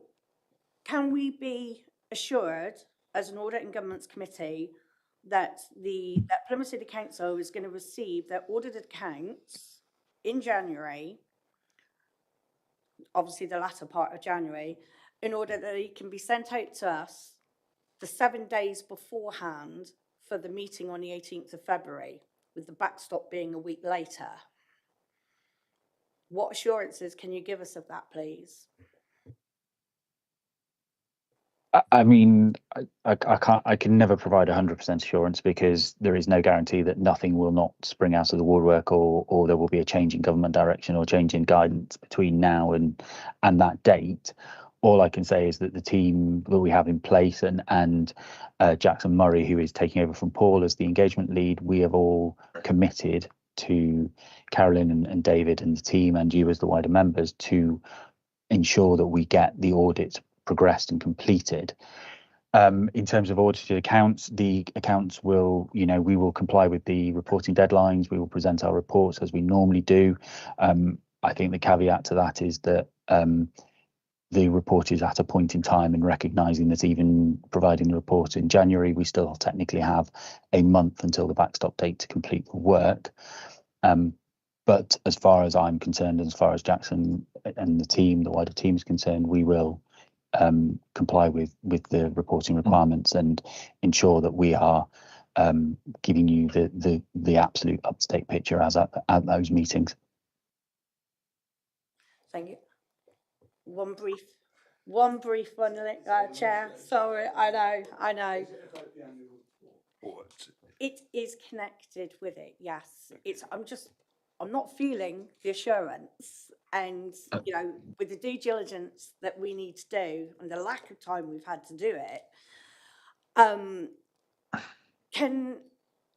can we be assured as an Audit and Governance Committee that that Plymouth City Council is going to receive their audited accounts in January, obviously the latter part of January, in order that it can be sent out to us the 7 days beforehand for the meeting on the 18th of February, with the backstop being a week later? What assurances can you give us of that, please? I mean, I can never provide 100% assurance, because there is no guarantee that nothing will not spring out of the woodwork, or there will be a change in government direction or change in guidance between now and that date. All I can say is that the team that we have in place and Jackson Murray, who is taking over from Paul as the engagement lead, we have all committed to Carolyn and David and the team, and you as the wider members, to ensure that we get the audit progressed and completed. In terms of audited accounts, the accounts will, we will comply with the reporting deadlines. We will present our reports as we normally do. I think the caveat to that is that the report is at a point in time, and recognising that even providing the report in January, we still technically have a month until the backstop date to complete the work. But as far as I'm concerned, and as far as Jackson and the wider team is concerned, we will comply with the reporting requirements and ensure that we are giving you the absolute up-to-date picture as at those meetings. Thank you. One brief one, Chair. Sorry, I know. It is connected with it, yes. I'm not feeling the assurance, and with the due diligence that we need to do and the lack of time we've had to do it,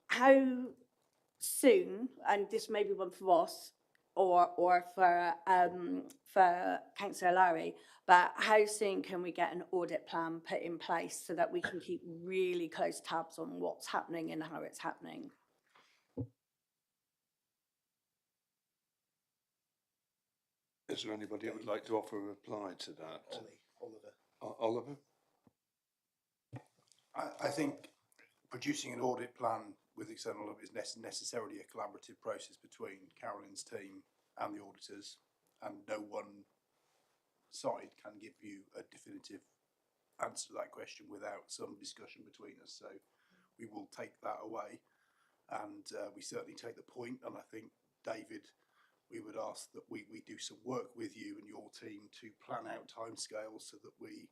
how soon, and this may be one for Ross or for Councillor Lowry, but how soon can we get an audit plan put in place so that we can keep really close tabs on what's happening and how it's happening? Is there anybody who would like to offer a reply to that? Oliver? I think producing an audit plan with external is necessarily a collaborative process between Carolyn's team and the auditors, and no one side can give you a definitive answer to that question without some discussion between us. So we will take that away, and we certainly take the point. And I think, David, we would ask that we do some work with you and your team to plan out timescales so that we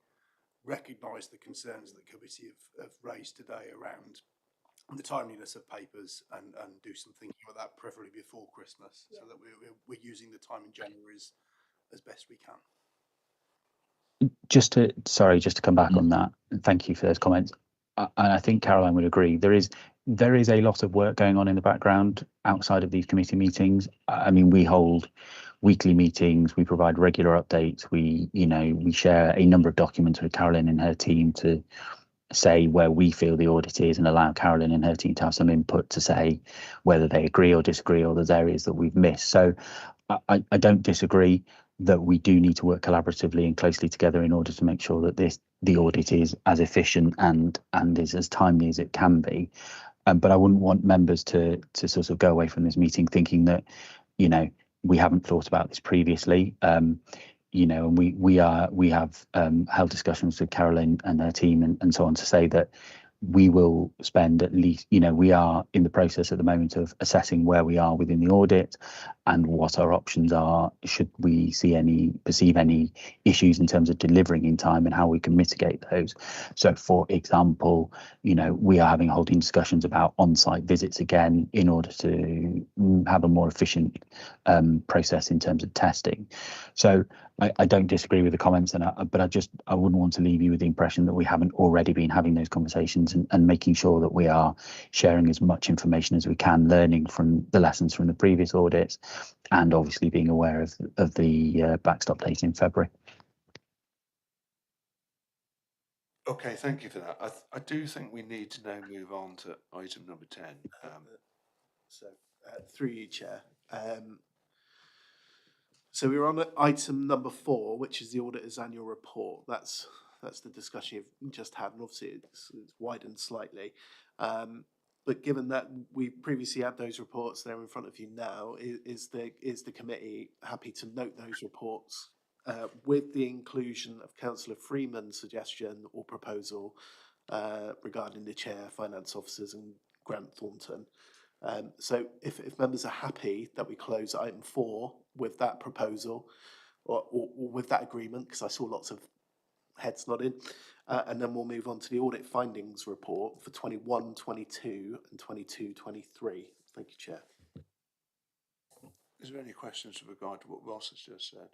recognise the concerns that the committee have raised today around the timeliness of papers and do some thinking about that, preferably before Christmas, so that we're using the time in January as best we can. Just to come back on that, and thank you for those comments. And I think Caroline would agree. There is a lot of work going on in the background outside of these committee meetings. I mean, we hold weekly meetings, we provide regular updates, we share a number of documents with Caroline and her team to say where we feel the audit is and allow Caroline and her team to have some input to say whether they agree or disagree, or there's areas that we've missed. So I don't disagree that we do need to work collaboratively and closely together in order to make sure that the audit is as efficient and is as timely as it can be. But I wouldn't want members to sort of go away from this meeting thinking that, we haven't thought about this previously. And we have held discussions with Caroline and her team and so on to say that we will spend at least, we are in the process at the moment of assessing where we are within the audit and what our options are should we perceive any issues in terms of delivering in time and how we can mitigate those. So for example, we are holding discussions about on-site visits again in order to have a more efficient process in terms of testing. So I don't disagree with the comments, but I wouldn't want to leave you with the impression that we haven't already been having those conversations and making sure that we are sharing as much information as we can, learning from the lessons from the previous audits, and obviously being aware of the backstop date in February. Okay, thank you for that. I do think we need to now move on to item number 10. Through you, Chair. So we're on item number 4, which is the auditor's annual report. That's the discussion you've just had, and obviously it's widened slightly. But given that we previously had those reports there in front of you now, is the committee happy to note those reports with the inclusion of Councillor Freeman's suggestion or proposal regarding the chair, finance officers, and Grant Thornton? So if members are happy that we close item 4 with that proposal or with that agreement, because I saw lots of heads nodding, and then we'll move on to the audit findings report for 21-22 and 22-23. Thank you, Chair. Is there any questions with regard to what Ross has just said?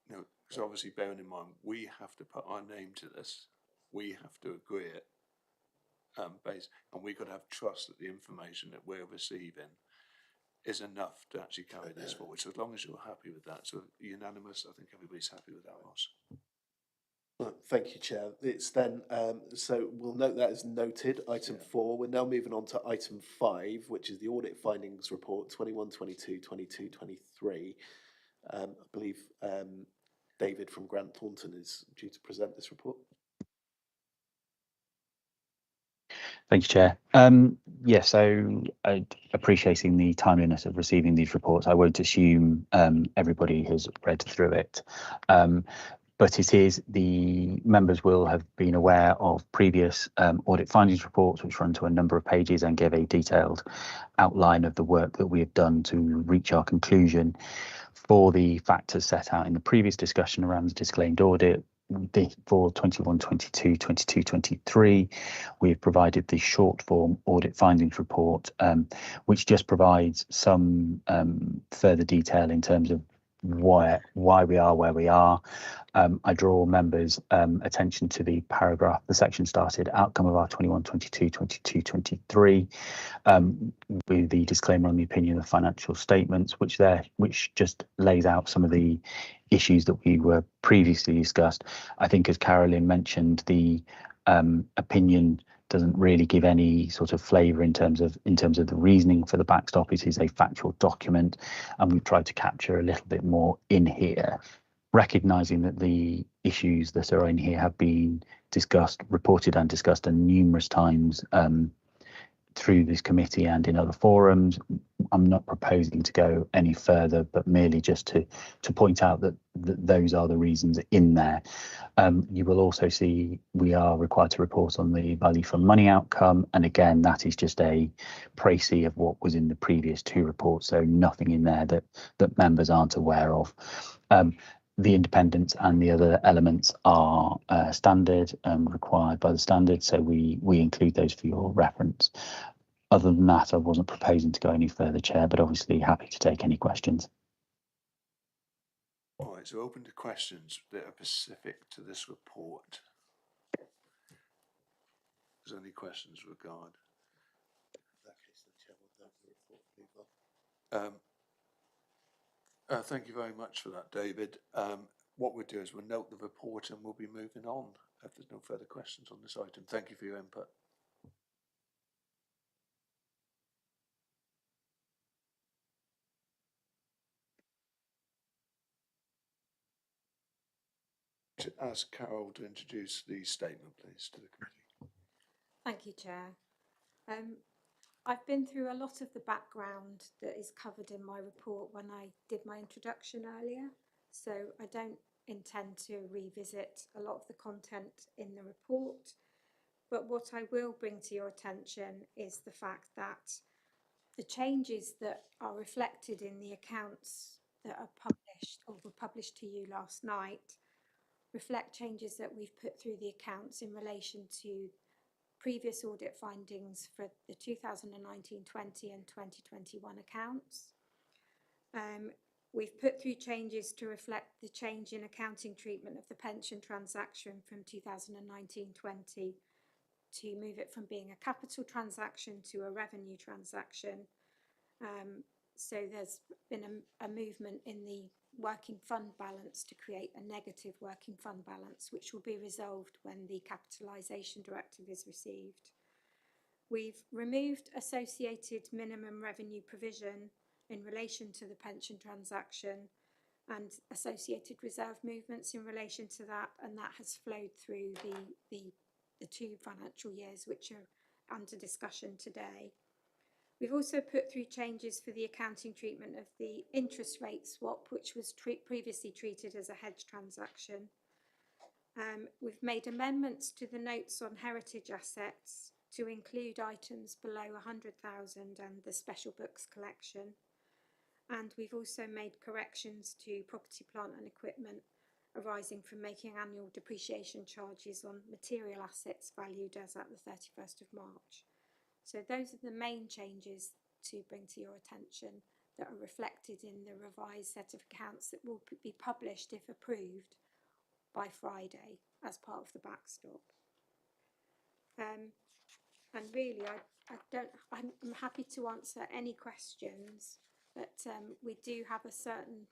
No, because obviously bearing in mind, we have to put our name to this. We have to agree it. And we've got to have trust that the information that we're receiving is enough to actually carry this forward. So as long as you're happy with that, so unanimous, I think everybody's happy with that, Ross. Well, thank you, Chair. It's then, so we'll note that as noted, item 4. We're now moving on to item 5, which is the audit findings report 21-22, 22-23. I believe David from Grant Thornton is due to present this report. Thank you, Chair. So appreciating the timeliness of receiving these reports, I won't assume everybody has read through it. But the members will have been aware of previous audit findings reports, which run to a number of pages and give a detailed outline of the work that we have done to reach our conclusion for the factors set out in the previous discussion around the disclaimed audit. For 21-22, 22-23, we've provided the short form audit findings report, which just provides some further detail in terms of why we are where we are. I draw members' attention to the paragraph, the section started outcome of our 21-22, 22-23, with the disclaimer on the opinion of financial statements, which just lays out some of the issues that we were previously discussed. I think, as Carolyn mentioned, the opinion doesn't really give any sort of flavour in terms of the reasoning for the backstop. It is a factual document, and we've tried to capture a little bit more in here, recognising that the issues that are in here have been reported and discussed numerous times through this committee and in other forums. I'm not proposing to go any further, but merely just to point out that those are the reasons in there. You will also see we are required to report on the value for money outcome, and again, that is just a précis of what was in the previous 2 reports, so nothing in there that members aren't aware of. the independence and the other elements are standard and required by the standard, so we include those for your reference. Other than that, I wasn't proposing to go any further, Chair, but obviously happy to take any questions. All right, so open to questions that are specific to this report. Is there any questions regarding? Thank you very much for that, David. What we'll do is we'll note the report and we'll be moving on if there's no further questions on this item. Thank you for your input. To ask Carol to introduce the statement, please, to the committee. Thank you, Chair. I've been through a lot of the background that is covered in my report when I did my introduction earlier, so I don't intend to revisit a lot of the content in the report, but what I will bring to your attention is the fact that the changes that are reflected in the accounts that are published or were published to you last night reflect changes that we've put through the accounts in relation to previous audit findings for the 2019-20 and 2021 accounts. We've put through changes to reflect the change in accounting treatment of the pension transaction from 2019-20 to move it from being a capital transaction to a revenue transaction. So there's been a movement in the working fund balance to create a negative working fund balance, which will be resolved when the capitalisation directive is received. We've removed associated minimum revenue provision in relation to the pension transaction and associated reserve movements in relation to that, and that has flowed through the 2 financial years which are under discussion today. We've also put through changes for the accounting treatment of the interest rate swap, which was previously treated as a hedge transaction. We've made amendments to the notes on heritage assets to include items below 100,000 and the special books collection. And we've also made corrections to property, plant and equipment arising from making annual depreciation charges on material assets valued as at the 31st of March. So those are the main changes to bring to your attention that are reflected in the revised set of accounts that will be published, if approved, by Friday as part of the backstop. And really, I'm happy to answer any questions, but we do have a certain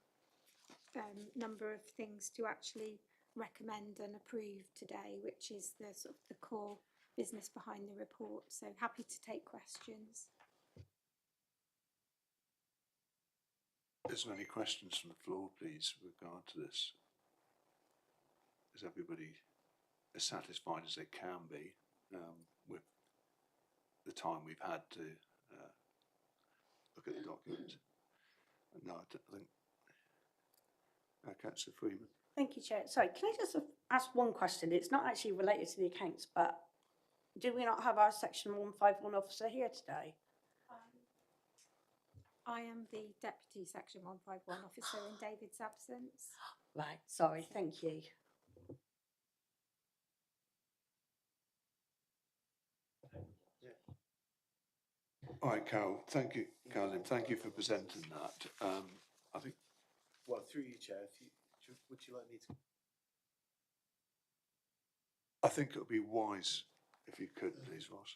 number of things to actually recommend and approve today, which is the sort of the core business behind the report. So happy to take questions. Is there any questions from the floor, please, with regard to this? Is everybody as satisfied as they can be with the time we've had to look at the document? No, I think. Councillor Freeman. Thank you, Chair. Sorry, can I just ask one question? It's not actually related to the accounts, but do we not have our Section 151 officer here today? I am the Deputy Section 151 officer in David's absence. Right, sorry, thank you. All right, Carol. Thank you, Carolyn. Thank you for presenting that. I think. Well, through you, Chair, would you like me to? I think it would be wise if you could, please, Ross.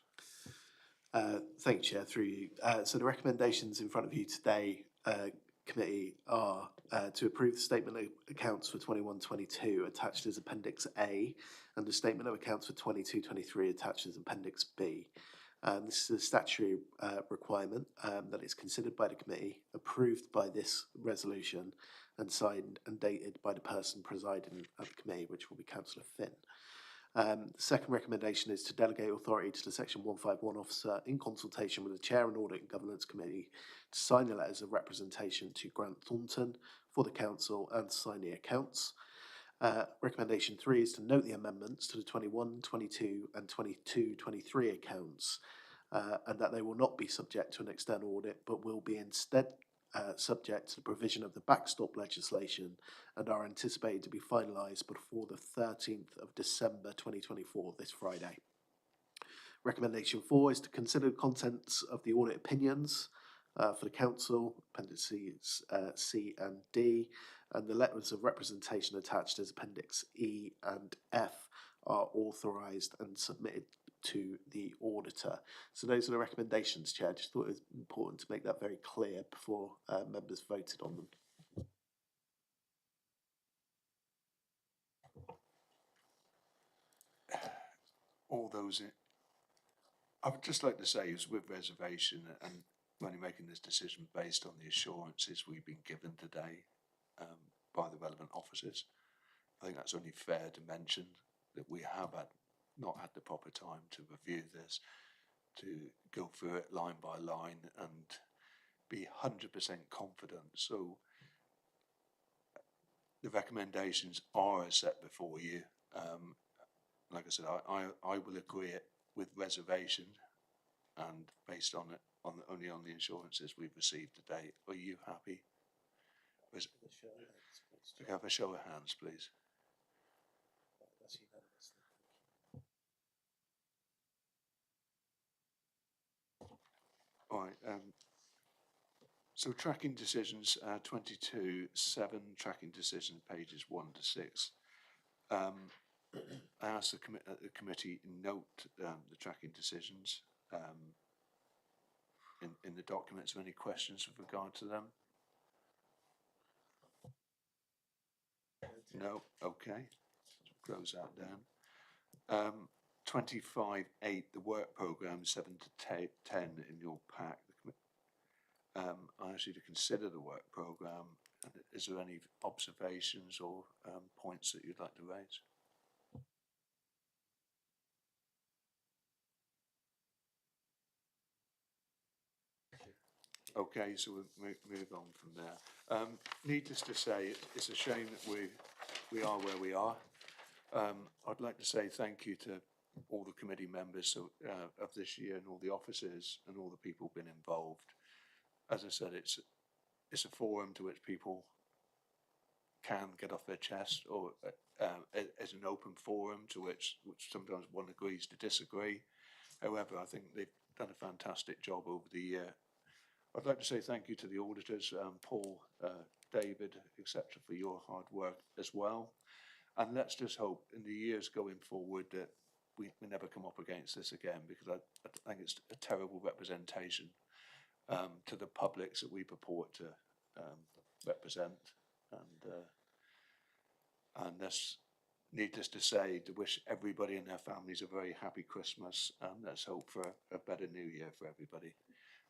Thank you, Chair, through you. So the recommendations in front of you today, committee, are to approve the statement of accounts for 21-22 attached as Appendix A, and the statement of accounts for 22-23 attached as Appendix B. This is a statutory requirement that is considered by the committee, approved by this resolution, and signed and dated by the person presiding at the committee, which will be Councillor Finn. The second recommendation is to delegate authority to the Section 151 officer in consultation with the Chair and Audit and Governance Committee to sign the letters of representation to Grant Thornton for the Council and to sign the accounts. Recommendation 3 is to note the amendments to the 21, 22 and 22, 23 accounts and that they will not be subject to an external audit but will be instead subject to the provision of the backstop legislation and are anticipated to be finalised before the 13th of December 2024, this Friday. Recommendation 4 is to consider the contents of the audit opinions for the Council, appendices C and D, and the letters of representation attached as Appendix E and F are authorised and submitted to the auditor. So those are the recommendations, Chair. Just thought it was important to make that very clear before members voted on them. All those, I would just like to say is with reservation, and we're only making this decision based on the assurances we've been given today by the relevant officers. I think that's only fair to mention that we have not had the proper time to review this, to go through it line by line and be 100% confident. So the recommendations are set before you. Like I said, I will agree it with reservation and based on it, only on the insurances we've received today. Are you happy? We have a show of hands, please. All right. So tracking decisions, 22.7 tracking decisions, pages 1 to 6. I asked the committee note the tracking decisions in the documents. Are there any questions with regard to them? No. Okay. Close that down. 25.8, the work programme 7 to 10 in your pack. I ask you to consider the work programme. Is there any observations or points that you'd like to raise? Okay, so we'll move on from there. Needless to say, it's a shame that we are where we are. I'd like to say thank you to all the committee members of this year and all the officers and all the people who've been involved. As I said, it's a forum to which people can get off their chest, or as an open forum to which sometimes one agrees to disagree. However, I think they've done a fantastic job over the year. I'd like to say thank you to the auditors, Paul, David, etc., for your hard work as well. And let's just hope in the years going forward that we never come up against this again, because I think it's a terrible representation to the publics that we purport to represent. And that's needless to say, to wish everybody and their families a very happy Christmas, and let's hope for a better New Year for everybody.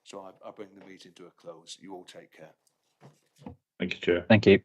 So I bring the meeting to a close. You all take care. Thank you, Chair. Thank you.